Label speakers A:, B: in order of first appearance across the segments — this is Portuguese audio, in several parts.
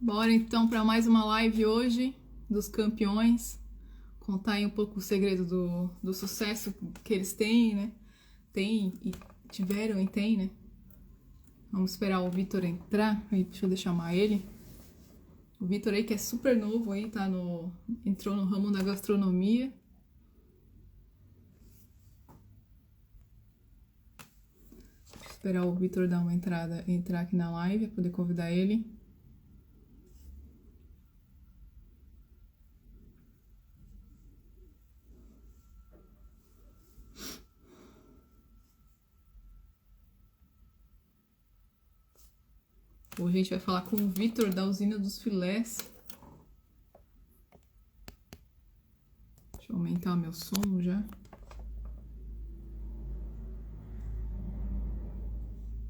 A: Bora então para mais uma live hoje dos campeões. Contar aí um pouco o segredo do sucesso que eles têm, né? Tem e tiveram e tem, né? Vamos esperar o Vitor entrar. Deixa eu chamar ele. O Vitor aí que é super novo aí, entrou no ramo da gastronomia. Vou esperar o Vitor dar uma entrada, entrar aqui na live para poder convidar ele. Hoje a gente vai falar com o Vitor da usina dos filés. Deixa eu aumentar meu som já.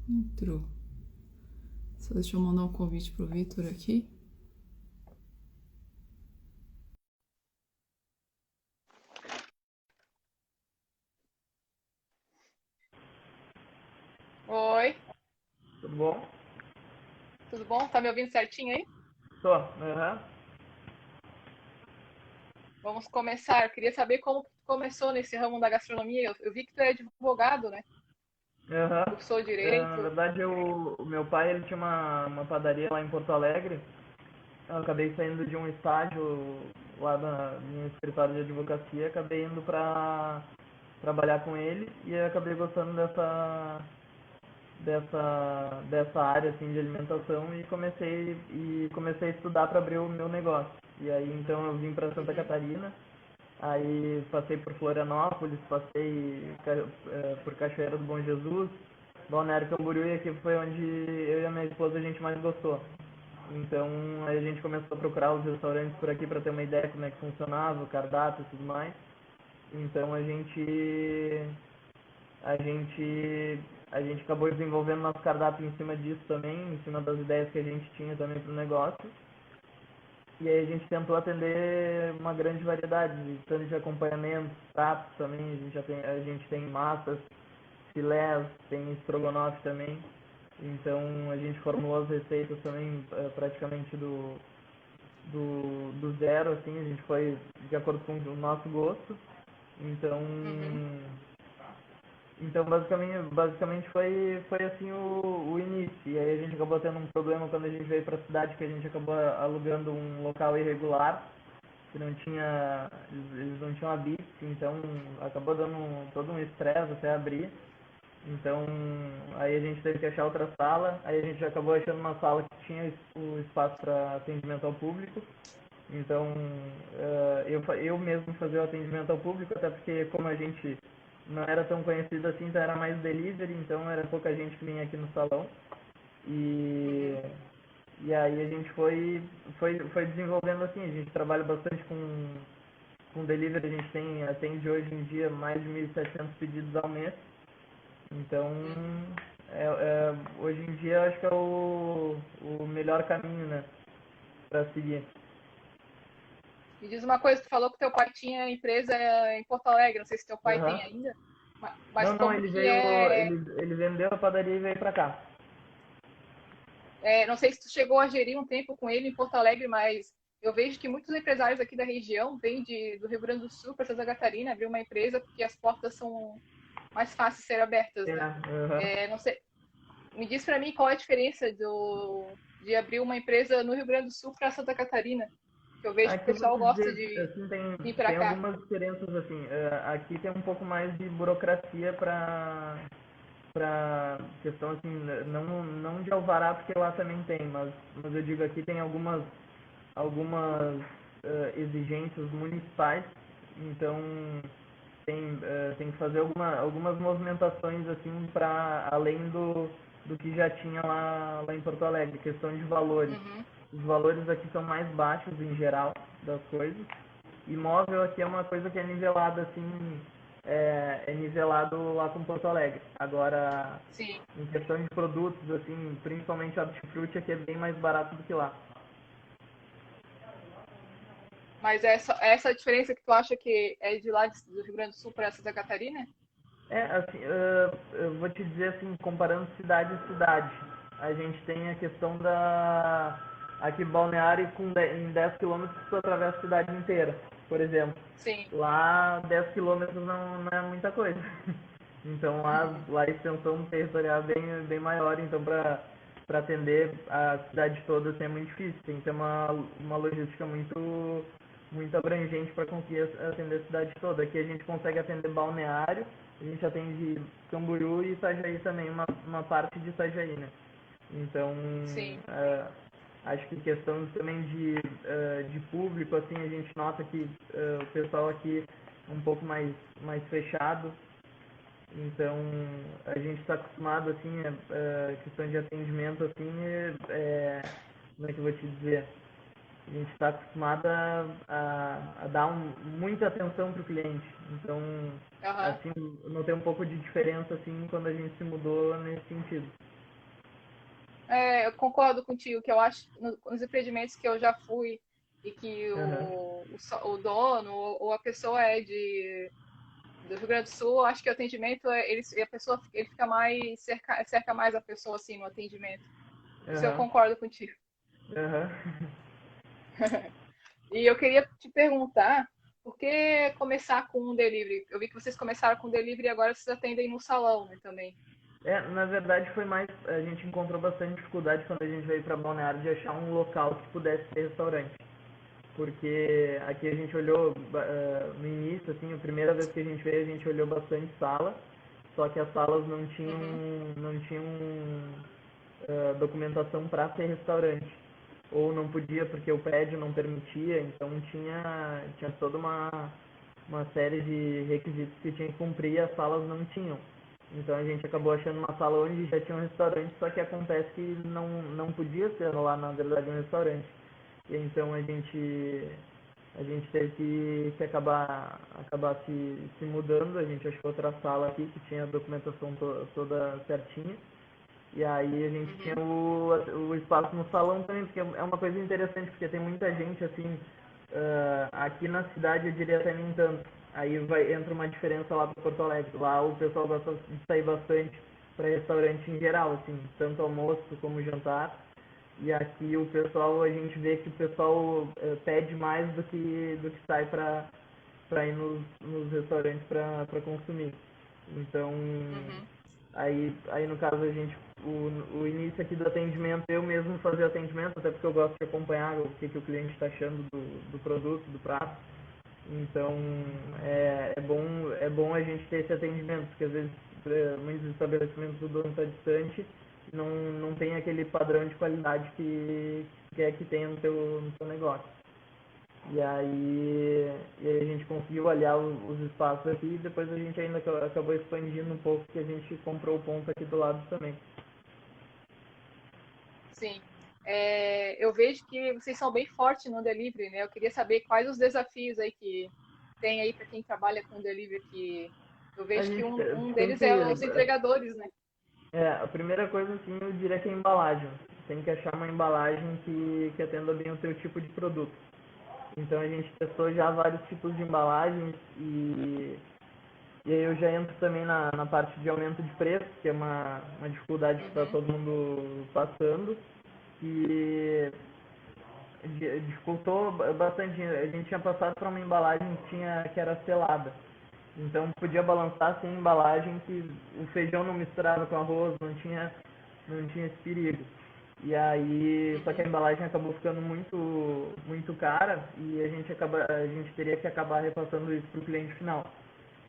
A: Entrou. Só deixa eu mandar um convite pro Vitor aqui.
B: Oi,
C: Tudo bom?
B: tudo bom? Tá me ouvindo certinho aí?
C: Tô. Aham.
B: Vamos começar. Eu queria saber como tu começou nesse ramo da gastronomia. Eu vi que tu é advogado, né?
C: Aham.
B: Cursou
C: Na
B: direito.
C: verdade, o meu pai ele tinha uma padaria lá em Porto Alegre. Eu acabei saindo de um estágio lá no escritório de advocacia, acabei indo para trabalhar com ele e eu acabei gostando dessa área assim de alimentação e comecei a estudar para abrir o meu negócio. E aí então eu vim para Santa
B: Uhum.
C: Catarina. Aí passei por Florianópolis, passei por Cachoeira do Bom Jesus, Balneário Camboriú, e aqui foi onde eu e a minha esposa a gente mais gostou. Então aí a gente começou a procurar os restaurantes por aqui para ter uma ideia como é que funcionava, o cardápio e tudo mais. Então a gente acabou desenvolvendo nosso cardápio em cima disso também, em cima das ideias que a gente tinha também para o negócio. E aí a gente tentou atender uma grande variedade, tanto de acompanhamento, pratos também, a gente tem massas, filés, tem estrogonofe também. Então a gente formulou as receitas também praticamente do zero, assim, a gente foi de acordo com o nosso gosto. Então,
B: Uhum.
C: então basicamente foi assim o início. E aí a gente acabou tendo um problema quando a gente veio para a cidade, que a gente acabou alugando um local irregular que não tinha, eles não tinham a BIPS, então acabou dando todo um estresse até abrir. Então aí a gente teve que achar outra sala, aí a gente acabou achando uma sala que tinha o espaço para atendimento ao público. Então eu mesmo fazia o atendimento ao público, até porque como a gente não era tão conhecido assim, então era mais delivery, então era pouca gente que vinha aqui no salão. E,
B: Uhum.
C: e aí a gente foi desenvolvendo assim, a gente trabalha bastante com delivery, a gente atende hoje em dia mais de 1.700 pedidos ao mês. Então,
B: Uhum.
C: hoje em dia eu acho que é o melhor caminho, né, para seguir.
B: Me diz uma coisa, tu falou que teu pai tinha empresa em Porto Alegre. Não sei se teu pai
C: Aham.
B: tem ainda. Mas
C: Não, não,
B: como
C: ele
B: que
C: veio,
B: é,
C: ele vendeu a padaria e veio pra cá.
B: não sei se tu chegou a gerir um tempo com ele em Porto Alegre, mas eu vejo que muitos empresários aqui da região vêm do Rio Grande do Sul para Santa Catarina abrir uma empresa porque as portas são mais fáceis de ser abertas,
C: É,
B: né?
C: aham.
B: Não sei, me diz para mim qual é a diferença de abrir uma empresa no Rio Grande do Sul para Santa Catarina, que eu vejo que o
C: Aqui eu vou
B: pessoal
C: te
B: gosta
C: dizer,
B: de
C: assim, tem,
B: vir para
C: tem
B: cá.
C: algumas diferenças, assim, aqui tem um pouco mais de burocracia para questão, assim, não de alvará, porque lá também tem, mas eu digo aqui tem algumas exigências municipais, então tem que fazer algumas movimentações assim para além do que já tinha lá em Porto Alegre, questão de valores.
B: Uhum.
C: Os valores aqui são mais baixos em geral das coisas. Imóvel aqui é uma coisa que é nivelada assim, é nivelado lá com Porto Alegre. Agora,
B: Sim.
C: em questão de produtos, assim, principalmente hortifruti, aqui é bem mais barato do que lá.
B: Mas essa diferença que tu acha que é de lá do Rio Grande do Sul para Santa Catarina?
C: Assim, eu vou te dizer assim, comparando cidade a cidade, a gente tem a questão aqui Balneário em 10 quilômetros tu atravessa a cidade inteira, por exemplo.
B: Sim.
C: Lá 10 quilômetros não é muita coisa. Então lá a extensão territorial é bem maior, então para atender a cidade toda assim, é muito difícil. Tem que ter uma logística muito abrangente para conseguir atender a cidade toda. Aqui a gente consegue atender Balneário, a gente atende Camboriú e Itajaí também, uma parte de Itajaí, né? Então,
B: Sim.
C: acho que questão também de público, assim, a gente nota que o pessoal aqui é um pouco mais fechado. Então, a gente está acostumado, assim, questão de atendimento, assim, como é que eu vou te dizer? A gente está acostumado a dar muita atenção para o cliente. Então, assim, eu notei um pouco de diferença, assim, quando a gente se mudou nesse sentido.
B: Eu concordo contigo, que eu acho que nos empreendimentos que eu já fui e que o dono ou a pessoa do Rio Grande do Sul, eu acho que o atendimento, a pessoa ele fica mais, cerca mais a pessoa assim no atendimento. Isso eu concordo contigo. E eu queria te perguntar, por que começar com um delivery? Eu vi que vocês começaram com delivery e agora vocês atendem no salão, né, também.
C: Na verdade foi mais, a gente encontrou bastante dificuldade quando a gente veio para Balneário de achar um local que pudesse ser restaurante. Porque aqui a gente olhou no início, assim, a primeira vez que a gente veio, a gente olhou bastante sala, só que as salas não tinham documentação para ser restaurante. Ou não podia porque o prédio não permitia, então tinha toda uma série de requisitos que tinha que cumprir e as salas não tinham. Então a gente acabou achando uma sala onde já tinha um restaurante, só que acontece que não podia ser lá, na verdade, um restaurante. E então a gente teve que acabar se mudando, a gente achou outra sala aqui que tinha a documentação toda certinha. E aí a gente tinha o espaço no salão também, porque é uma coisa interessante, porque tem muita gente assim, aqui na cidade eu diria até nem tanto. Aí entra uma diferença lá para Porto Alegre. Lá o pessoal gosta de sair bastante para restaurante em geral, assim, tanto almoço como jantar. E aqui o pessoal, a gente vê que o pessoal pede mais do que sai para ir nos restaurantes para consumir. Então, aí no caso a gente, o início aqui do atendimento, eu mesmo fazia atendimento, até porque eu gosto de acompanhar o que o cliente está achando do produto, do prato. Então, é bom a gente ter esse atendimento, porque às vezes muitos estabelecimentos do dono está distante, não tem aquele padrão de qualidade que quer que tenha no teu negócio. E aí a gente conseguiu aliar os espaços aqui e depois a gente ainda acabou expandindo um pouco, que a gente comprou o ponto aqui do lado também.
B: Sim. Eu vejo que vocês são bem fortes no delivery, né? Eu queria saber quais os desafios aí que tem aí para quem trabalha com delivery, que eu vejo que um
C: tem
B: deles
C: que,
B: é os entregadores, né?
C: a primeira coisa, assim, eu diria que é a embalagem. Tem que achar uma embalagem que atenda bem o teu tipo de produto. Então a gente testou já vários tipos de embalagens e aí eu já entro também na parte de aumento de preço, que é uma dificuldade que está todo mundo passando. E dificultou bastante. A gente tinha passado para uma embalagem que era selada. Então podia balançar sem embalagem, que o feijão não misturava com arroz, não tinha esse perigo. E aí, só que a embalagem acabou ficando muito cara e a gente teria que acabar repassando isso para o cliente final.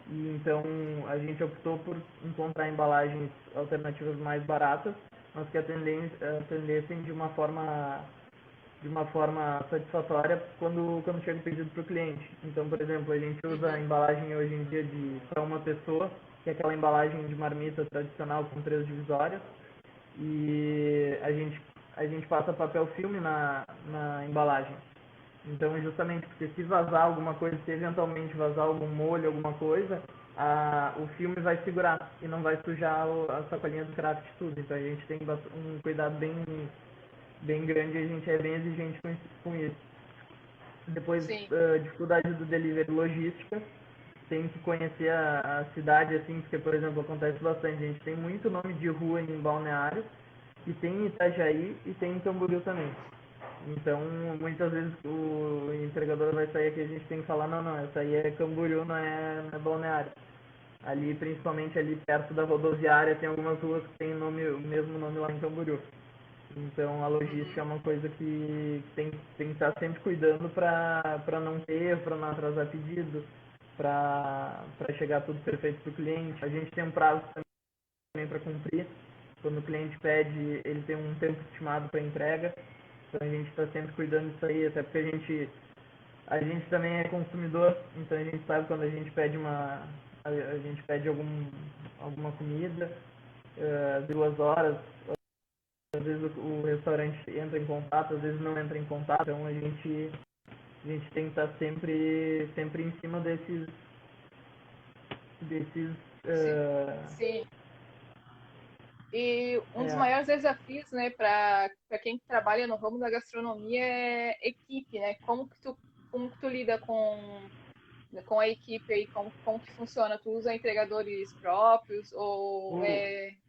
C: E então a gente optou por encontrar embalagens alternativas mais baratas, mas que atendessem de uma forma satisfatória quando chega o pedido para o cliente. Então, por exemplo, a gente usa a embalagem hoje em dia para uma pessoa, que é aquela embalagem de marmita tradicional com 3 divisórias, e a gente passa papel filme na embalagem. Então, justamente porque se vazar alguma coisa, se eventualmente vazar algum molho, alguma coisa, o filme vai segurar e não vai sujar a sacolinha do craft tudo. Então, a gente tem um cuidado bem grande e a gente é bem exigente com isso. Depois, dificuldade do delivery, logística. Tem que conhecer a cidade, assim, porque, por exemplo, acontece bastante. A gente tem muito nome de rua em Balneário, e tem em Itajaí e tem em Camboriú também. Então, muitas vezes o entregador vai sair aqui e a gente tem que falar, não, essa aí é Camboriú, não é Balneário. Ali, principalmente ali perto da rodoviária, tem algumas ruas que tem o mesmo nome lá em Camboriú. Então, a logística é uma coisa que tem que estar sempre cuidando para não ter erro, para não atrasar pedido, para chegar tudo perfeito para o cliente. A gente tem um prazo também para cumprir. Quando o cliente pede, ele tem um tempo estimado para entrega. Então, a gente está sempre cuidando disso aí, até porque a gente também é consumidor, então a gente sabe quando a gente pede a gente pede alguma comida, 2 horas, às vezes o restaurante entra em contato, às vezes não entra em contato, então a gente tem que estar sempre em cima desses
B: Sim. Sim. E um dos maiores desafios, né, para quem trabalha no ramo da gastronomia é equipe, né? Como que tu lida com a equipe aí? Como que funciona? Tu usa entregadores próprios ou o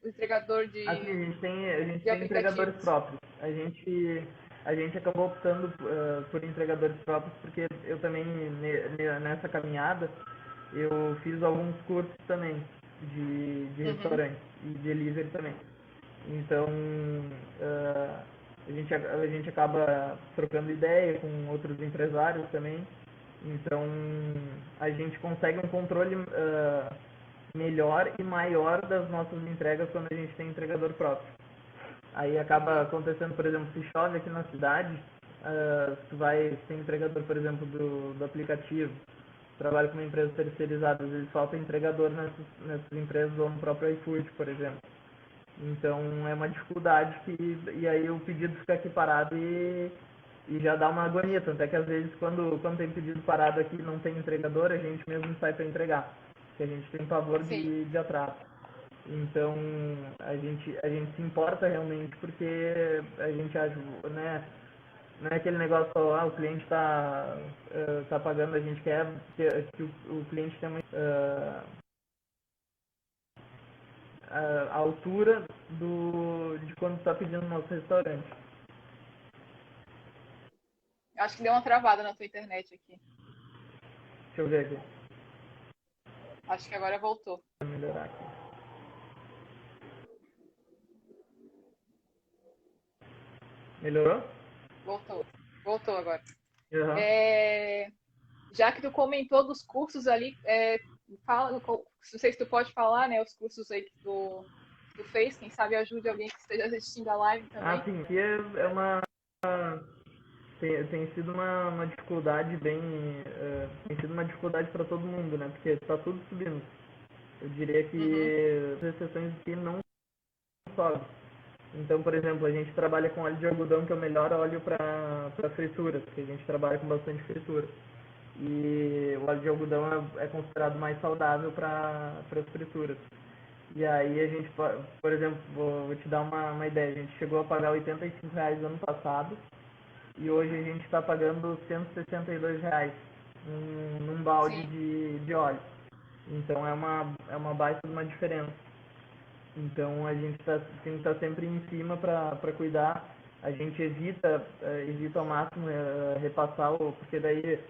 B: entregador
C: Assim, a gente
B: de
C: tem entregadores
B: aplicativos?
C: próprios. A gente acabou optando por entregadores próprios porque eu também, nessa caminhada, eu fiz alguns cursos também de
B: Uhum.
C: restaurante e delivery também. Então, a gente acaba trocando ideia com outros empresários também. Então, a gente consegue um controle melhor e maior das nossas entregas quando a gente tem entregador próprio. Aí acaba acontecendo, por exemplo, se chove aqui na cidade, se tem entregador, por exemplo, do aplicativo, trabalha com uma empresa terceirizada, às vezes falta entregador nessas empresas ou no próprio iFood, por exemplo. Então é uma dificuldade e aí o pedido fica aqui parado e já dá uma agonia, tanto é que às vezes quando tem pedido parado aqui e não tem entregador, a gente mesmo sai para entregar, porque a gente tem pavor
B: Sim.
C: de atraso. Então a gente se importa realmente porque a gente acha, né, não é aquele negócio só, o cliente tá pagando, a gente quer que o cliente tenha a altura de quando está pedindo no nosso restaurante.
B: Acho que deu uma travada na tua internet aqui.
C: Deixa eu ver aqui,
B: Acho que agora voltou.
C: pra melhorar aqui. Melhorou?
B: Voltou. Voltou agora.
C: Uhum.
B: Já que tu comentou dos cursos ali, fala, não sei se tu pode falar, né, os cursos aí que tu fez, quem sabe ajude alguém que esteja assistindo a live também.
C: Sim, aqui é uma. Tem sido uma dificuldade tem sido uma dificuldade para todo mundo, né? Porque está tudo subindo. Eu diria
B: Uhum.
C: que as exceções aqui não sobe. Então, por exemplo, a gente trabalha com óleo de algodão, que é o melhor óleo para frituras, porque a gente trabalha com bastante fritura. E o óleo de algodão é considerado mais saudável para as frituras. E aí a gente, por exemplo, vou te dar uma ideia, a gente chegou a pagar R$ 85 ano passado e hoje a gente está pagando R$ 162 num balde
B: Sim.
C: de óleo. Então é uma baita de uma diferença. Então a gente tem que estar sempre em cima para cuidar. A gente evita ao máximo repassar, porque daí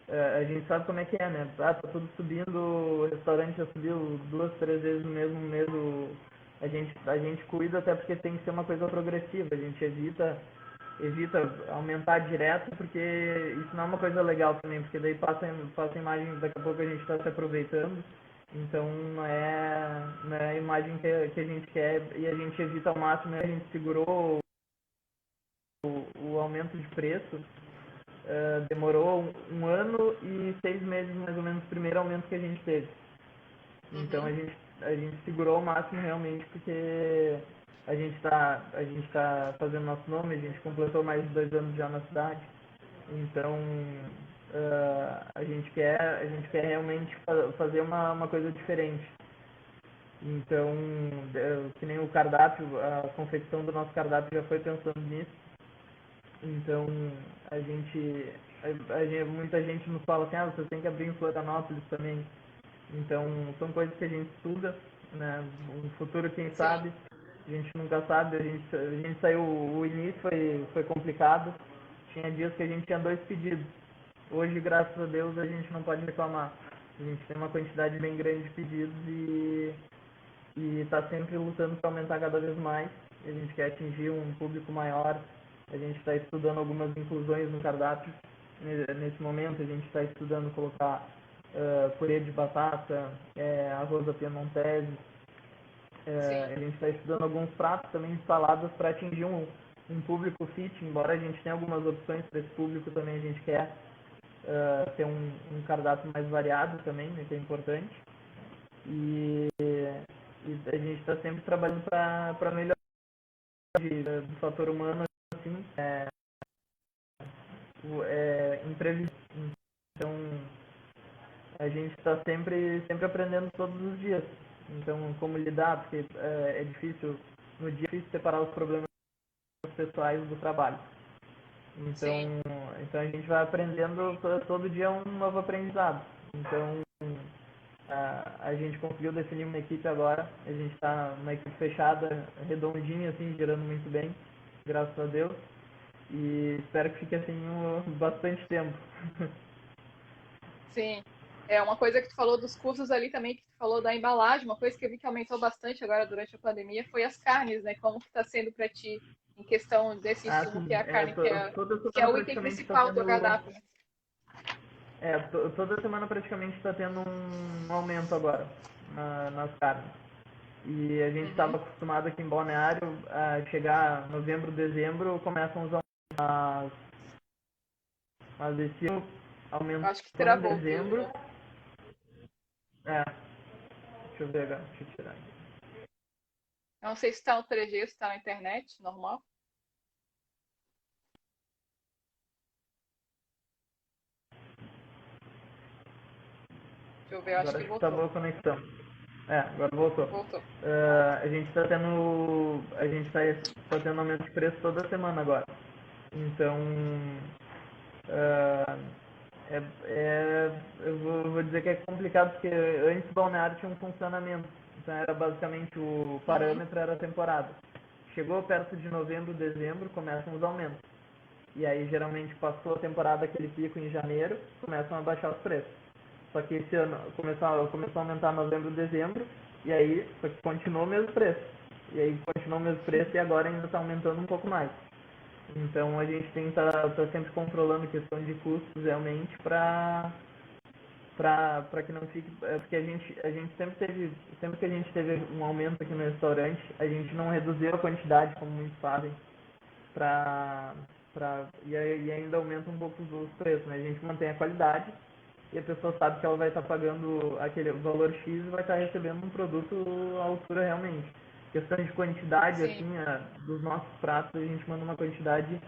C: a gente sabe como é que é, né? Tá tudo subindo, o restaurante já subiu 2, 3 vezes no mesmo mês. A gente cuida até porque tem que ser uma coisa progressiva. A gente evita aumentar direto, porque isso não é uma coisa legal também, porque daí passa a imagem, daqui a pouco a gente está se aproveitando. Então não é a imagem que a gente quer e a gente evita ao máximo, né? A gente segurou o aumento de preço. Demorou um ano e 6 meses mais ou menos o primeiro aumento que a gente teve. Então
B: Uhum.
C: a gente segurou ao máximo realmente porque a gente tá fazendo nosso nome, a gente completou mais de 2 anos já na cidade. Então a gente quer realmente fazer uma coisa diferente. Então, que nem o cardápio, a confecção do nosso cardápio já foi pensando nisso. Então, a gente, muita gente nos fala assim, você tem que abrir em Florianópolis também. Então, são coisas que a gente estuda, né? No futuro, quem
B: Sim.
C: sabe, a gente nunca sabe. A gente saiu, o início foi complicado, Tinha dias que a gente tinha 2 pedidos. Hoje, graças a Deus, a gente não pode reclamar. A gente tem uma quantidade bem grande de pedidos e está sempre lutando para aumentar cada vez mais. A gente quer atingir um público maior. A gente está estudando algumas inclusões no cardápio. Nesse momento, a gente está estudando colocar purê de batata, arroz à piemontese. A gente está estudando alguns pratos também de saladas para atingir um público fit. Embora a gente tenha algumas opções para esse público, também a gente quer ter um cardápio mais variado também, né, que é importante. E a gente está sempre trabalhando para melhorar do fator humano, assim, imprevisível. Então, a gente está sempre aprendendo todos os dias. Então, como lidar, porque é difícil, no dia é difícil separar os problemas pessoais do trabalho. Então a gente vai aprendendo, todo dia é um novo aprendizado. Então, a gente conseguiu definir uma equipe agora, a gente está uma equipe fechada, redondinha, assim, girando muito bem, graças a Deus. E espero que fique assim bastante tempo.
B: Sim. Uma coisa que tu falou dos cursos ali também, que tu falou da embalagem, uma coisa que eu vi que aumentou bastante agora durante a pandemia foi as carnes, né? Como que está sendo para ti em questão desse insumo, que é a carne, que é o item principal do cardápio.
C: Toda semana praticamente está tendo um aumento agora nas carnes. E a gente estava acostumado aqui em Balneário a chegar novembro, dezembro, começam os aumentos. Mas esse ano aumentou em dezembro. Deixa eu ver agora, deixa eu tirar aqui.
B: Eu não sei se está no 3G, se está na internet, normal. Deixa eu ver, eu acho que voltou.
C: Está boa a conexão. Agora voltou. A gente está tendo aumento de preço toda semana agora. Então, eu vou dizer que é complicado, porque antes o balneário tinha um funcionamento. Então, era basicamente o parâmetro era a temporada. Chegou perto de novembro, dezembro, começam os aumentos. E aí, geralmente, passou a temporada, aquele pico em janeiro, começam a baixar os preços. Só que esse ano começou a aumentar novembro, dezembro, e aí só que continuou o mesmo preço. E aí continuou o mesmo preço e agora ainda está aumentando um pouco mais. Então a gente tem que tá sempre controlando a questão de custos realmente para que não fique. Porque a gente sempre que a gente teve um aumento aqui no restaurante, a gente não reduziu a quantidade, como muitos fazem, e ainda aumenta um pouco os preços, né? A gente mantém a qualidade e a pessoa sabe que ela vai estar pagando aquele valor X e vai estar recebendo um produto à altura realmente. Questão de quantidade, assim, dos nossos pratos, a gente manda uma quantidade,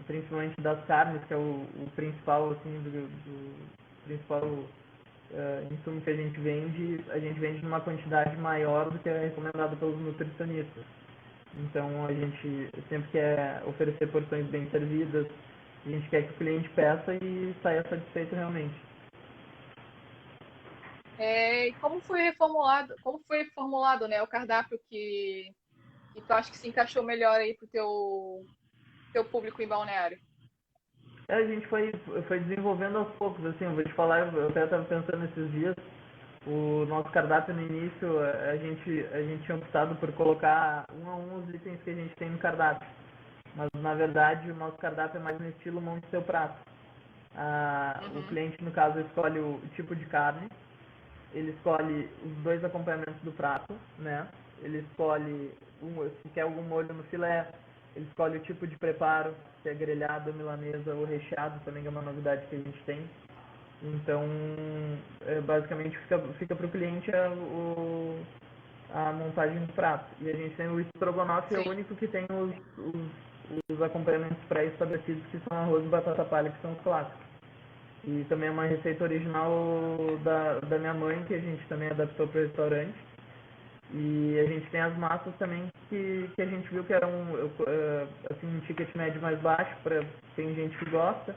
C: principalmente das carnes, que é o principal, assim, do principal insumo que a gente vende numa quantidade maior do que é recomendado pelos nutricionistas. Então a gente sempre quer oferecer porções bem servidas, a gente quer que o cliente peça e saia satisfeito realmente.
B: E como foi formulado, né, o cardápio que tu acha que se encaixou melhor aí pro teu público em Balneário?
C: A gente foi desenvolvendo aos poucos, assim, eu vou te falar, eu até estava pensando nesses dias, o nosso cardápio no início, a gente tinha optado por colocar um a um os itens que a gente tem no cardápio. Mas, na verdade, o nosso cardápio é mais no estilo monte seu prato. O cliente, no caso, escolhe o tipo de carne, ele escolhe os 2 acompanhamentos do prato, né? Ele escolhe se quer algum molho no filé, ele escolhe o tipo de preparo, se é grelhado, milanesa ou recheado, também é uma novidade que a gente tem. Então, basicamente, fica para o cliente a montagem do prato. E a gente tem o estrogonofe, é o único que tem os acompanhamentos pré-estabelecidos, que são arroz e batata palha, que são os clássicos. E também é uma receita original da minha mãe, que a gente também adaptou para o restaurante. E a gente tem as massas também, que a gente viu que era um ticket médio mais baixo, tem gente que gosta.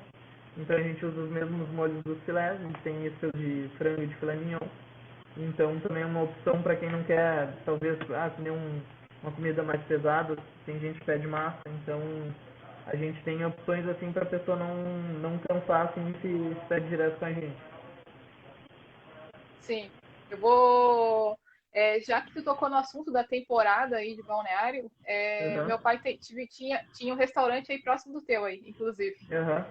C: Então a gente usa os mesmos molhos dos filés, a gente tem esse de frango e de filé mignon. Então também é uma opção para quem não quer, talvez, comer uma comida mais pesada, tem gente que pede massa, então a gente tem opções assim para a pessoa não cansar assim se pede direto com a gente.
B: Sim. Eu vou. Já que tu tocou no assunto da temporada aí de Balneário,
C: Aham,
B: meu pai tinha um restaurante aí próximo do teu aí, inclusive.
C: aham.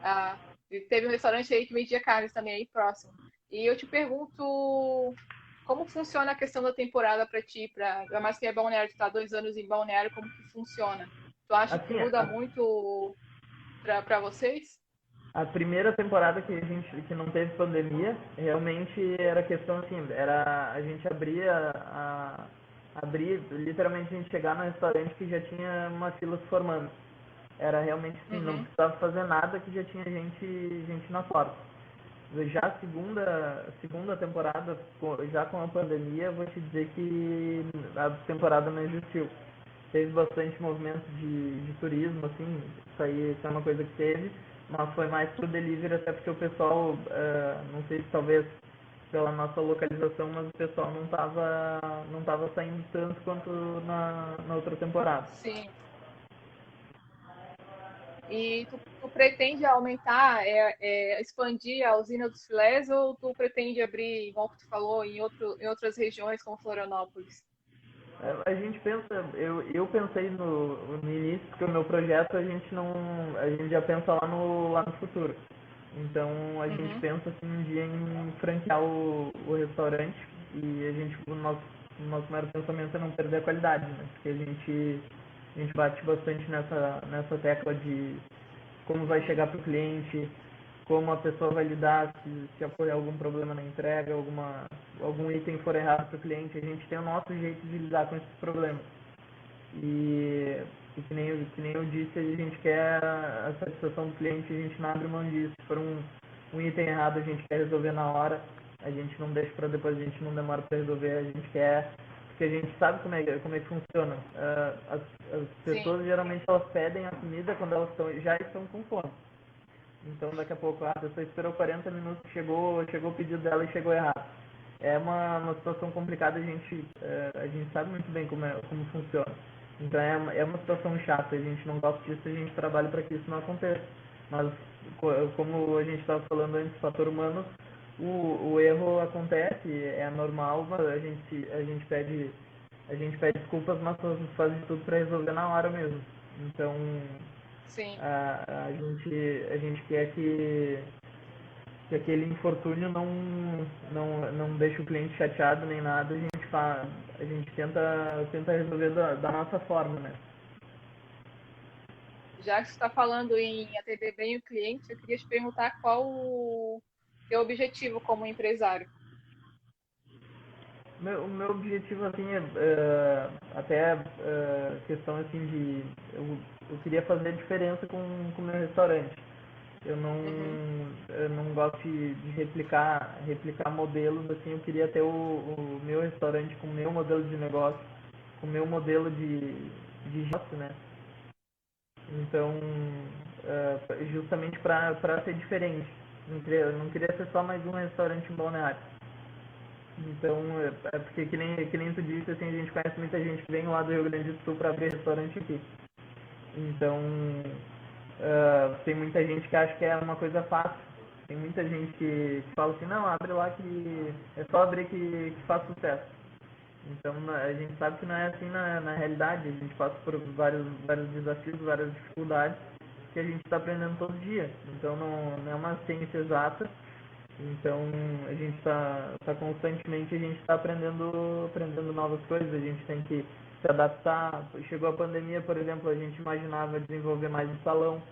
B: Ah, e teve um restaurante aí que vendia carnes também aí próximo. E eu te pergunto como funciona a questão da temporada para ti, para mais que é Balneário, tu tá 2 anos em Balneário, como que funciona? Tu acha que
C: Assim,
B: muda muito para vocês?
C: a primeira temporada que não teve pandemia, realmente era questão assim, era a gente abrir, literalmente a gente chegar no restaurante que já tinha uma fila se formando. Era realmente assim, não
B: Uhum.
C: precisava fazer nada que já tinha gente na porta. Já a segunda temporada, já com a pandemia, eu vou te dizer que a temporada não existiu. Teve bastante movimento de turismo, assim, isso é uma coisa que teve, mas foi mais pro delivery, até porque o pessoal, não sei se talvez pela nossa localização, mas o pessoal não tava saindo tanto quanto na outra temporada.
B: Sim. E tu pretende aumentar, expandir a usina dos filés ou tu pretende abrir, igual que tu falou, em outras regiões como Florianópolis?
C: A gente pensa, eu pensei no início, porque o meu projeto a gente já pensa lá no futuro. Então a gente
B: Uhum.
C: pensa assim um dia em franquear o restaurante e o nosso maior pensamento é não perder a qualidade, né? Porque a gente bate bastante nessa tecla de como vai
B: Uhum.
C: chegar para o cliente, como a pessoa vai lidar se ocorrer algum problema na entrega, algum item for errado para o cliente. A gente tem o nosso jeito de lidar com esses problemas. E, e que nem eu disse, a gente quer a satisfação do cliente, a gente não abre mão disso. Se for um item errado, a gente quer resolver na hora, a gente não deixa para depois, a gente não demora para resolver, a gente quer, porque a gente sabe como é que funciona. As
B: Sim.
C: pessoas geralmente elas pedem a comida quando elas já estão com fome. Então daqui a pouco a pessoa esperou 40 minutos, chegou o pedido dela e chegou errado. É uma situação complicada, a gente sabe muito bem como funciona. Então é uma situação chata, a gente não gosta disso, a gente trabalha para que isso não aconteça. Mas como a gente estava falando antes, fator humano, o erro acontece, é normal, mas a gente pede desculpas, mas faz de tudo para resolver na hora mesmo. Então
B: Sim.
C: a gente quer que aquele infortúnio não deixe o cliente chateado nem nada, a gente tenta resolver da nossa forma, né?
B: Já que você está falando em atender bem o cliente, eu queria te perguntar qual o teu objetivo como empresário.
C: O meu objetivo, assim, até questão, assim, eu queria fazer diferença com o meu restaurante. Eu não,
B: Uhum.
C: eu não gosto de replicar modelos, assim, eu queria ter o meu restaurante com o meu modelo de negócio, com o meu modelo de negócio, né? Então, justamente para ser diferente. Não queria ser só mais um restaurante em Balneário. Então, é porque que nem tu disse, assim, a gente conhece muita gente que vem lá do Rio Grande do Sul para abrir restaurante aqui. Então, tem muita gente que acha que é uma coisa fácil. Tem muita gente que fala assim, não, abre lá que é só abrir que faz sucesso. Então a gente sabe que não é assim na realidade, a gente passa por vários desafios, várias dificuldades que a gente está aprendendo todo dia. Então não é uma ciência exata, então a gente está constantemente, a gente está aprendendo novas coisas, a gente tem que se adaptar. Chegou a pandemia, por exemplo, a gente imaginava desenvolver mais um salão,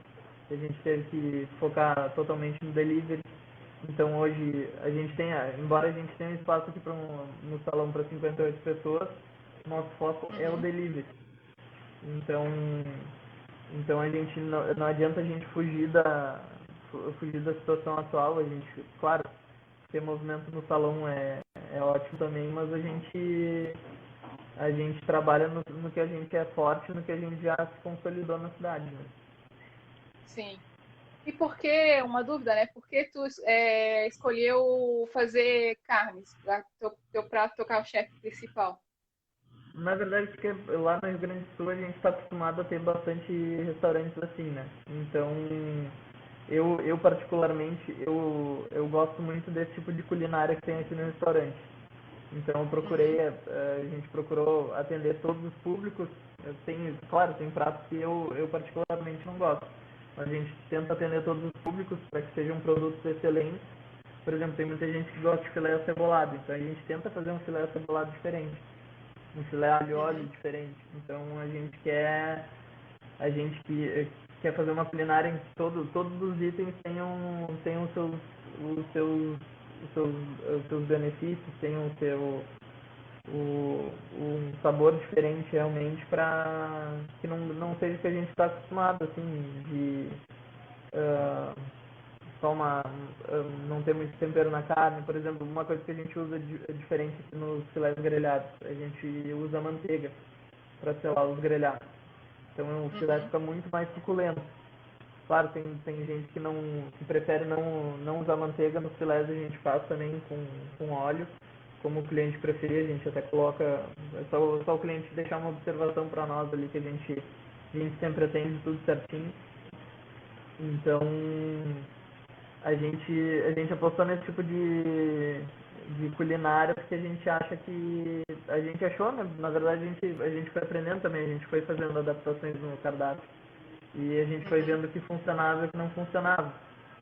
C: a gente teve que focar totalmente no delivery. Então hoje a gente tem, embora a gente tenha um espaço aqui no salão para 58 pessoas, nosso foco é o
B: Uhum.
C: delivery. Então, então a gente não adianta a gente fugir da situação atual. A gente, claro, ter movimento no salão é ótimo também, mas a gente trabalha no que a gente é forte, no que a gente já se consolidou na cidade, né?
B: Sim. E por que, uma dúvida, né? Por que tu escolheu fazer carnes, teu prato, teu carro-chefe principal?
C: Na verdade, porque lá no Rio Grande do Sul a gente está acostumado a ter bastante restaurantes assim, né? Então, eu particularmente, eu gosto muito desse tipo de culinária que tem aqui no restaurante. Então, eu procurei,
B: Uhum,
C: a gente procurou atender todos os públicos. Tem, claro, tem pratos que eu particularmente não gosto, mas a gente tenta atender todos os públicos para que sejam produtos excelentes. Por exemplo, tem muita gente que gosta de filé acebolado, então a gente tenta fazer um filé acebolado diferente, um filé alho e óleo
B: uhum,
C: diferente. Então a gente que quer fazer uma culinária em que todos os itens tenham os seus, os seus benefícios, tenham um sabor diferente realmente para que não seja o que a gente está acostumado, assim, de uh, só não ter muito tempero na carne. Por exemplo, uma coisa que a gente usa diferente aqui nos filés grelhados, a gente usa manteiga para selar os grelhados. Então o filé
B: uhum.
C: fica muito mais suculento. Claro, tem gente que prefere não usar manteiga nos filés, a gente faz também com óleo, como o cliente preferir, a gente até coloca, só o cliente deixar uma observação para nós ali que a gente sempre atende tudo certinho. Então a gente apostou nesse tipo de culinária porque a gente acha que. A gente achou, né? Na verdade a gente foi aprendendo também, a gente foi fazendo adaptações no cardápio. E a gente foi
B: Uhum.
C: vendo o que funcionava e o que não funcionava.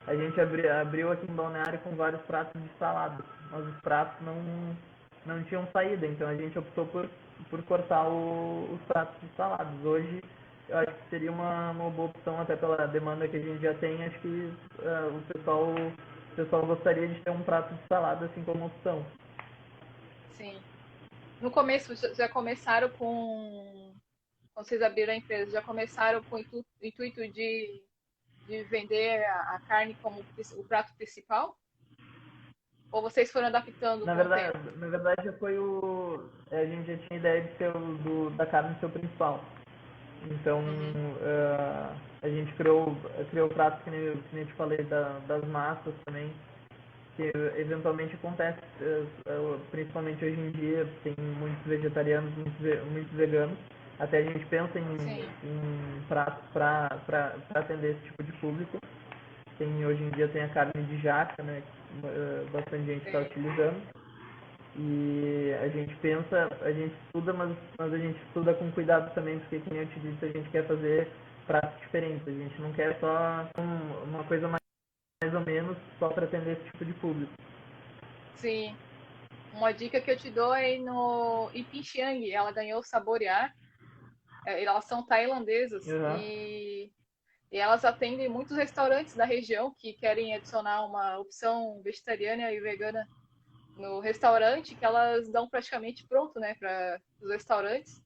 C: A gente abriu aqui em Balneário com vários pratos de salada, mas os pratos não tinham saída, então a gente optou por cortar os pratos de saladas. Hoje eu acho que seria uma boa opção, até pela demanda que a gente já tem, acho que o pessoal gostaria de ter um prato de salada assim como opção.
B: Sim. No começo, já começaram com. Quando vocês abriram a empresa, já começaram com o intuito de vender a carne como o prato principal? Ou vocês foram adaptando
C: Na
B: com o
C: verdade,
B: tempo?
C: na verdade já foi a gente já tinha ideia de ser da carne ser o principal. Então,
B: Uhum.
C: a gente criou pratos que nem eu te falei, das massas também, que eventualmente acontece, principalmente hoje em dia, tem muitos vegetarianos, muitos veganos. Até a gente pensa
B: Sim.
C: em pratos para atender esse tipo de público. Hoje em dia tem a carne de jaca, né, que bastante gente está
B: Sim.
C: utilizando. E a gente pensa, a gente estuda, mas a gente estuda com cuidado também, porque, como eu te disse, a gente quer fazer pratos diferentes. A gente não quer só uma coisa mais ou menos só para atender esse tipo de público.
B: Sim. Uma dica que eu te dou é ir no Ipinxiang. Ela ganhou o Saborear. Elas são tailandesas
C: Uhum.
B: e elas atendem muitos restaurantes da região que querem adicionar uma opção vegetariana e vegana no restaurante, que elas dão praticamente pronto, né, para os restaurantes.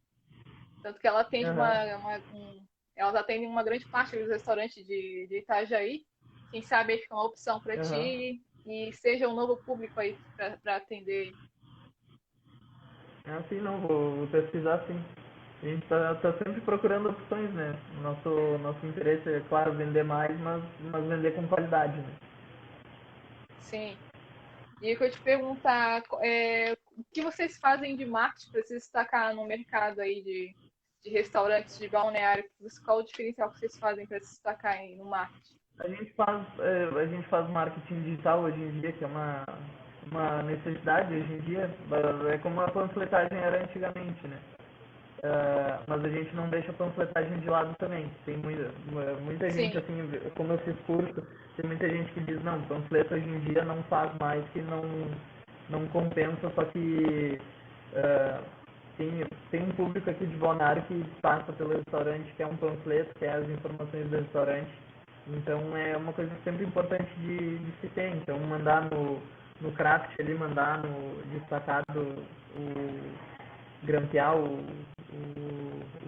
B: Tanto que ela atende
C: Uhum.
B: elas atendem uma grande parte dos restaurantes de Itajaí. Quem sabe aí fica uma opção para
C: Uhum.
B: ti e seja um novo público aí para atender.
C: É assim, não, vou pesquisar sim. A gente tá sempre procurando opções, né? Nosso interesse é, claro, vender mais, mas vender com qualidade, né?
B: Sim. E eu queria te perguntar, o que vocês fazem de marketing para se destacar no mercado aí de restaurantes de balneário? Qual o diferencial que vocês fazem para se destacar aí no marketing?
C: A gente faz marketing digital hoje em dia, que é uma necessidade hoje em dia. É como a panfletagem era antigamente, né? Mas a gente não deixa a panfletagem de lado também. Tem muita gente,
B: Sim,
C: assim, como eu fiz curso, tem muita gente que diz, não, panfleto hoje em dia não faz mais, que não compensa, só que uh, tem um público aqui de Balneário que passa pelo restaurante, quer um panfleto, quer as informações do restaurante. Então é uma coisa sempre importante de se ter. Então mandar no craft ali, mandar no destacado grampear o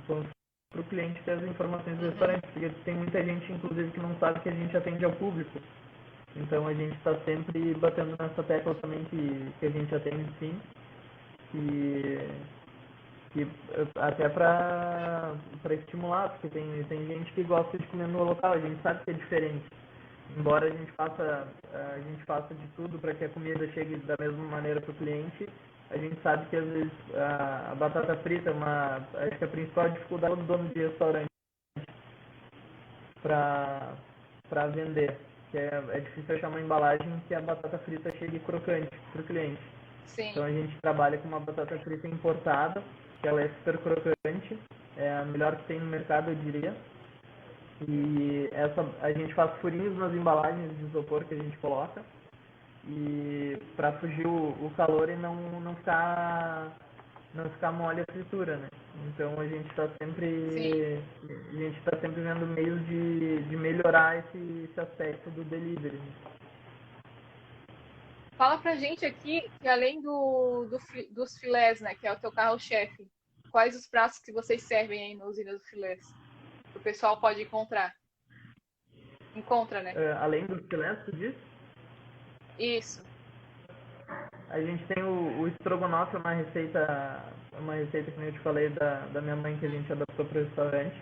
C: pão para o cliente ter as informações do
B: uhum,
C: restaurante, porque tem muita gente, inclusive, que não sabe que a gente atende ao público. Então a gente está sempre batendo nessa tecla também que a gente atende sim, que, que até para estimular, porque tem gente que gosta de comer no local, a gente sabe que é diferente. Embora a gente faça de tudo para que a comida chegue da mesma maneira para o cliente, a gente sabe que às vezes a batata frita é acho que a principal dificuldade do dono de restaurante para vender, que é difícil achar uma embalagem que a batata frita chegue crocante para o cliente.
B: Sim.
C: Então a gente trabalha com uma batata frita importada, que ela é super crocante, é a melhor que tem no mercado, eu diria. E a gente faz furinhos nas embalagens de isopor que a gente coloca, e para fugir o calor e não ficar mole a fritura, né? Então a gente está sempre vendo meios de melhorar esse aspecto do delivery.
B: Fala pra gente aqui que além dos filés, né, que é o teu carro-chefe, quais os pratos que vocês servem aí na usina dos filés? Que o pessoal pode encontrar. Encontra, né?
C: Além dos filés, tu disse?
B: Isso.
C: A gente tem o estrogonofe, uma receita que eu te falei da minha mãe que a gente adaptou para o restaurante.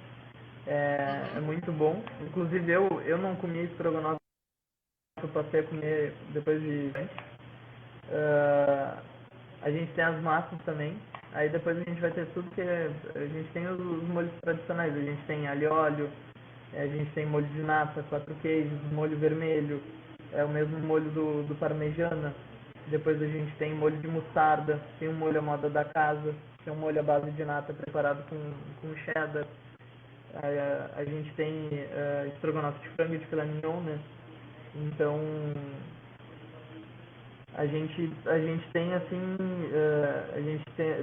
C: É muito bom. Inclusive eu não comi estrogonofe, eu passei a comer depois de a gente tem as massas também. Aí depois a gente vai ter tudo que a gente tem os molhos tradicionais. A gente tem alho e óleo, a gente tem molho de nata, 4 queijos, molho vermelho, é o mesmo molho do parmegiana. Depois a gente tem molho de mostarda, tem um molho à moda da casa, que é um molho à base de nata preparado com cheddar. A gente tem estrogonofe de frango e de filé mignon, né? Então a gente tem assim,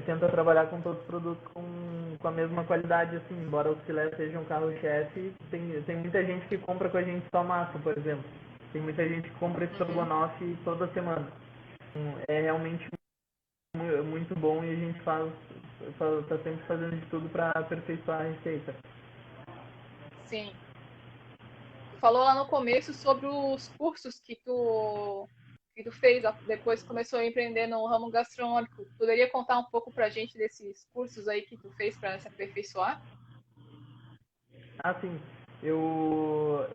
C: tenta trabalhar com todos os produtos com a mesma qualidade, assim, embora os filés sejam carro-chefe, tem muita gente que compra com a gente só massa, por exemplo. Tem muita gente que compra estrogonofe toda semana. É realmente muito bom e a gente tá sempre fazendo de tudo para aperfeiçoar a receita.
B: Sim. Tu falou lá no começo sobre os cursos que tu fez depois que começou a empreender no ramo gastronômico. Poderia contar um pouco pra gente desses cursos aí que tu fez para se aperfeiçoar?
C: Sim. Eu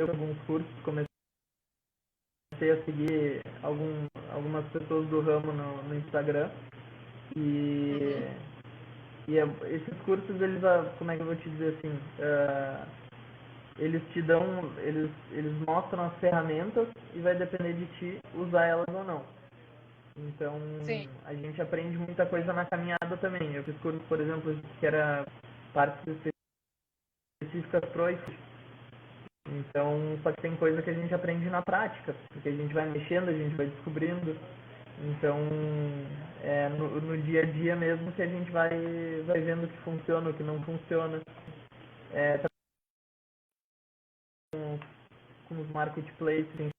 C: alguns cursos, comecei a seguir algumas pessoas do ramo no Instagram e esses cursos, eles, como é que eu vou te dizer assim, eles mostram as ferramentas e vai depender de ti usar elas ou não. Então,
B: Sim.
C: a gente aprende muita coisa na caminhada também. Eu fiz curso, por exemplo, que era partes específicas pro iFood. Então, só que tem coisa que a gente aprende na prática, porque a gente vai mexendo, a gente vai descobrindo. Então, é no dia a dia mesmo que a gente vai vendo o que funciona, o que não funciona. Com os marketplaces.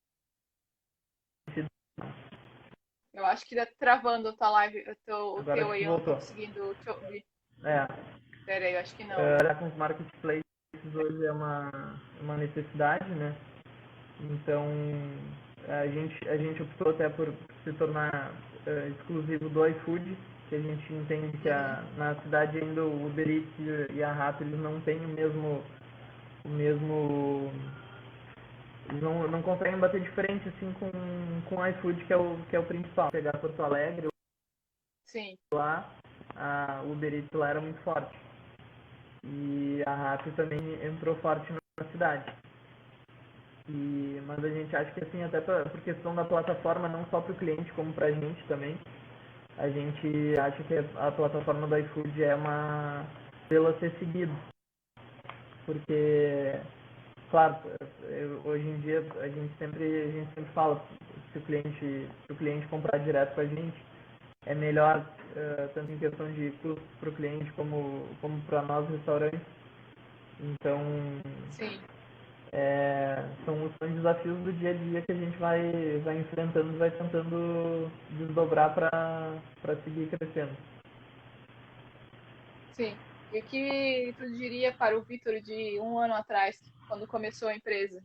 B: Eu acho que tá travando a tua live, o
C: Agora
B: teu aí, eu não tô
C: voltou.
B: conseguindo te ouvir.
C: É.
B: Pera aí, eu acho que não.
C: Trabalhar com os marketplaces hoje é uma necessidade, né? Então, a gente optou até por se tornar exclusivo do iFood, que a gente entende que na cidade ainda o Uber Eats e a Rappi, eles não têm o mesmo eles não conseguem bater de frente assim com o iFood, que é o principal. Pegar Porto Alegre,
B: Sim.
C: lá, a Uber Eats lá era muito forte. E a Rappi também entrou forte na cidade. Mas a gente acha que assim, até por questão da plataforma, não só para o cliente, como para a gente também, a gente acha que a plataforma do iFood é uma pela ser seguido. Porque, claro, hoje em dia a gente sempre fala, se o cliente comprar direto com a gente, é melhor, tanto em questão de custo para o cliente como para nós restaurantes. Então,
B: Sim.
C: São desafios do dia a dia que a gente vai enfrentando e vai tentando desdobrar para seguir crescendo.
B: Sim. E o que tu diria para o Vitor de 1 ano atrás, quando começou a empresa?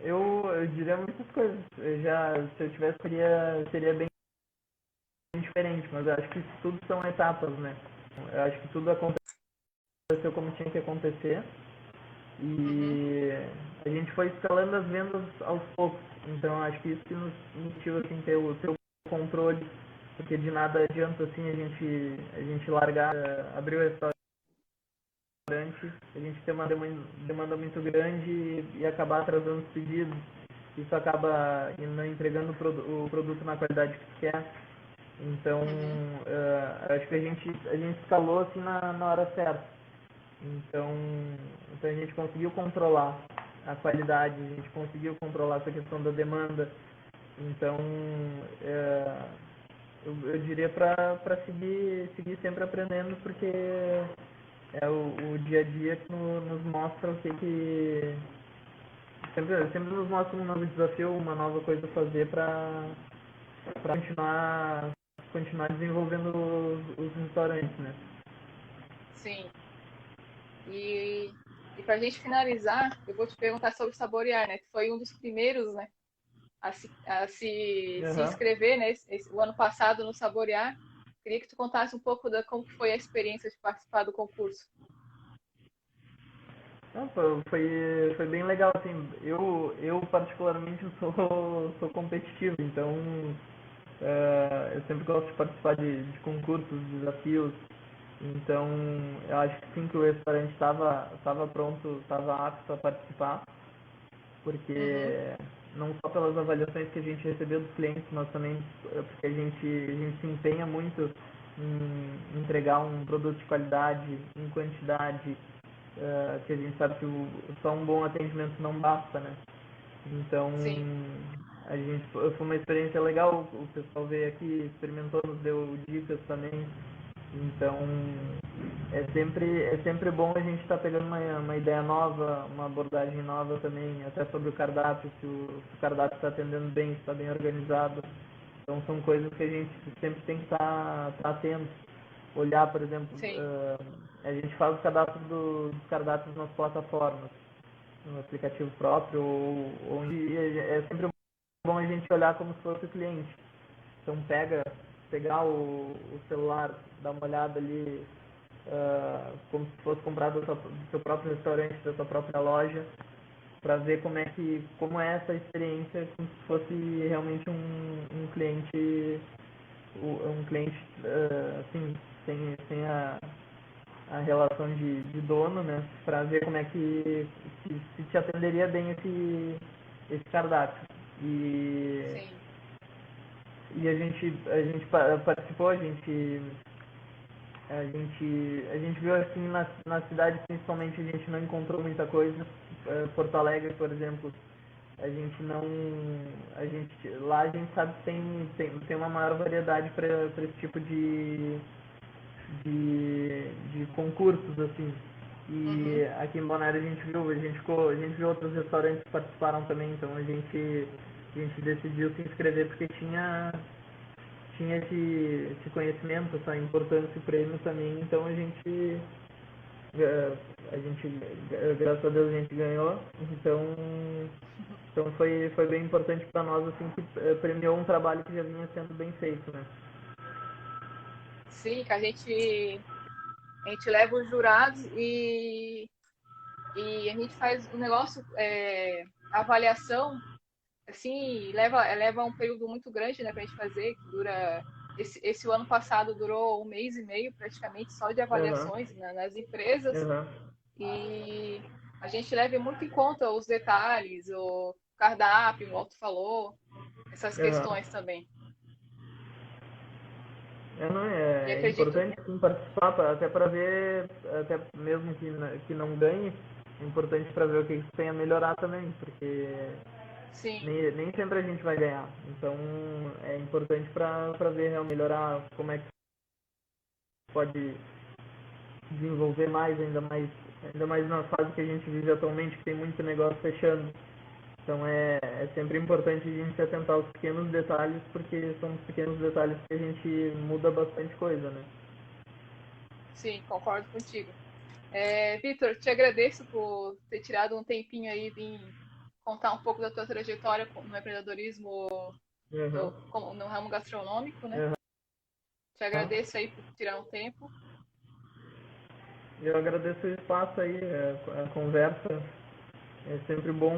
C: Eu diria muitas coisas. Se eu tivesse, seria bem diferente, mas eu acho que tudo são etapas, né? Eu acho que tudo aconteceu como tinha que acontecer. E a gente foi escalando as vendas aos poucos. Então acho que isso que nos motiva assim, ter o controle, porque de nada adianta assim a gente largar, abrir o restaurante, a gente ter uma demanda muito grande e acabar atrasando os pedidos. Isso acaba não entregando o produto na qualidade que tu quer. Então, acho que a gente escalou assim na hora certa. Então a gente conseguiu controlar a qualidade, a gente conseguiu controlar essa questão da demanda. Então, eu diria para seguir sempre aprendendo, porque é o dia a dia que nos mostra o que sempre nos mostra um novo desafio, uma nova coisa a fazer para continuar desenvolvendo os restaurantes, né?
B: Sim. E para a gente finalizar, eu vou te perguntar sobre o Saborear, né? Que foi um dos primeiros, né, se inscrever, né, o ano passado no Saborear. Queria que tu contasse um pouco da como foi a experiência de participar do concurso.
C: Não, foi bem legal, assim, eu particularmente sou competitivo, então eu sempre gosto de participar de concursos, desafios, então eu acho que sim que o restaurante estava pronto, estava apto a participar, porque não só pelas avaliações que a gente recebeu dos clientes, mas também porque a gente se empenha muito em entregar um produto de qualidade, em quantidade, que a gente sabe que só um bom atendimento não basta, né? Então,
B: Sim.
C: foi uma experiência legal, o pessoal veio aqui, experimentou, nos deu dicas também. Então, é sempre bom a gente estar pegando uma ideia nova, uma abordagem nova também, até sobre o cardápio, se o cardápio está atendendo bem, se está bem organizado. Então, são coisas que a gente sempre tem que estar atento. Olhar, por exemplo, a gente faz o cadastro dos cardápios nas plataformas, no aplicativo próprio, onde é sempre bom a gente olhar como se fosse o cliente. Então pegar o celular, dar uma olhada ali, como se fosse comprar do seu próprio restaurante, da sua própria loja, para ver como é essa experiência, como se fosse realmente um cliente, assim, sem a relação de dono, né, para ver como é que se te atenderia bem esse cardápio.
B: Sim.
C: E a gente participou, a gente viu assim na cidade, principalmente, a gente não encontrou muita coisa. Porto Alegre, por exemplo, a gente não lá a gente sabe que tem uma maior variedade para esse tipo de concursos, assim. E aqui em Balneário a gente viu outros restaurantes que participaram também, então a gente decidiu se inscrever porque tinha esse conhecimento, essa importância, o prêmio também, então graças a Deus a gente ganhou, então foi bem importante para nós, assim, que premiou um trabalho que já vinha sendo bem feito, né?
B: Sim, que a gente leva os jurados e a gente faz o negócio, a avaliação, assim, leva um período muito grande, né, pra gente fazer, que dura. Esse ano passado durou 1 mês e meio praticamente só de avaliações nas empresas. E a gente leva muito em conta os detalhes, o cardápio, igual tu falou, essas questões também.
C: Não,
B: E
C: é
B: acredito.
C: importante sim, participar, até para ver, até mesmo que não ganhe, é importante para ver o que tem a melhorar também, porque
B: Sim,
C: nem sempre a gente vai ganhar. Então é importante para ver realmente melhorar, como é que pode desenvolver mais, ainda mais na fase que a gente vive atualmente, que tem muito negócio fechando. Então é sempre importante a gente se atentar aos pequenos detalhes, porque são os pequenos detalhes que a gente muda bastante coisa, né?
B: sim, concordo contigo. Vitor, te agradeço por ter tirado um tempinho aí e vir contar um pouco da tua trajetória no empreendedorismo
C: Uhum.
B: no ramo gastronômico, né?
C: Uhum.
B: Te agradeço aí por tirar um tempo.
C: Eu agradeço o espaço aí, a conversa. É sempre bom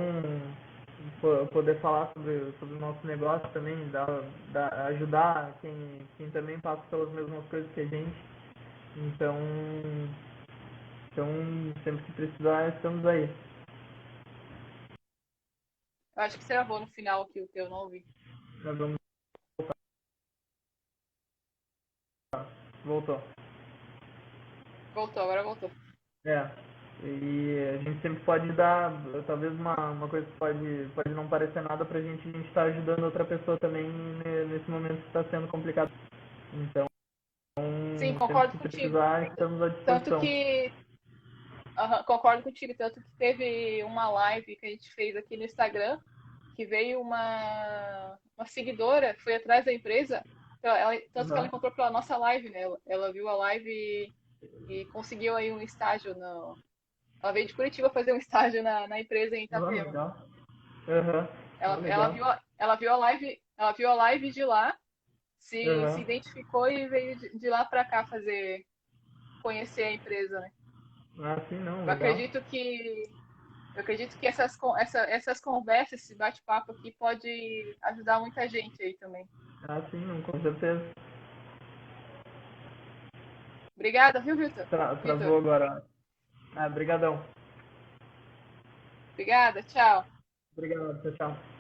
C: poder falar sobre o nosso negócio também, ajudar quem também passa pelas mesmas coisas que a gente. Então, então sempre que precisar, estamos aí.
B: Eu acho que você gravou no final aqui o teu, não ouvi.
C: Nós vamos voltou.
B: Voltou, agora voltou.
C: É. E a gente sempre pode dar, talvez uma coisa que pode não parecer nada pra gente, a gente tá ajudando outra pessoa também nesse momento que está sendo complicado. Então,
B: Sim,
C: sempre
B: concordo
C: que
B: contigo.
C: precisar, estamos à
B: Tanto
C: disposição.
B: que. Concordo contigo, tanto que teve uma live que a gente fez aqui no Instagram, que veio uma seguidora, foi atrás da empresa, tanto que ela
C: Uhum.
B: encontrou pela nossa live, né? Ela viu a live e conseguiu aí um estágio. Ela veio de Curitiba fazer um estágio na empresa em
C: Oh,
B: Itapema.
C: legal. Uhum. Oh,
B: Ela
C: legal.
B: viu, ela viu a live de lá, se
C: Uhum.
B: identificou e veio de lá para cá conhecer a empresa, né?
C: Ah, sim, não,
B: Eu
C: legal.
B: acredito que Eu acredito que essas conversas, esse bate-papo aqui pode ajudar muita gente aí também.
C: Ah, sim, não, com certeza.
B: Obrigada, viu, Vitor?
C: Travou agora. Ah, brigadão.
B: Obrigada, tchau.
C: Obrigado, tchau, tchau.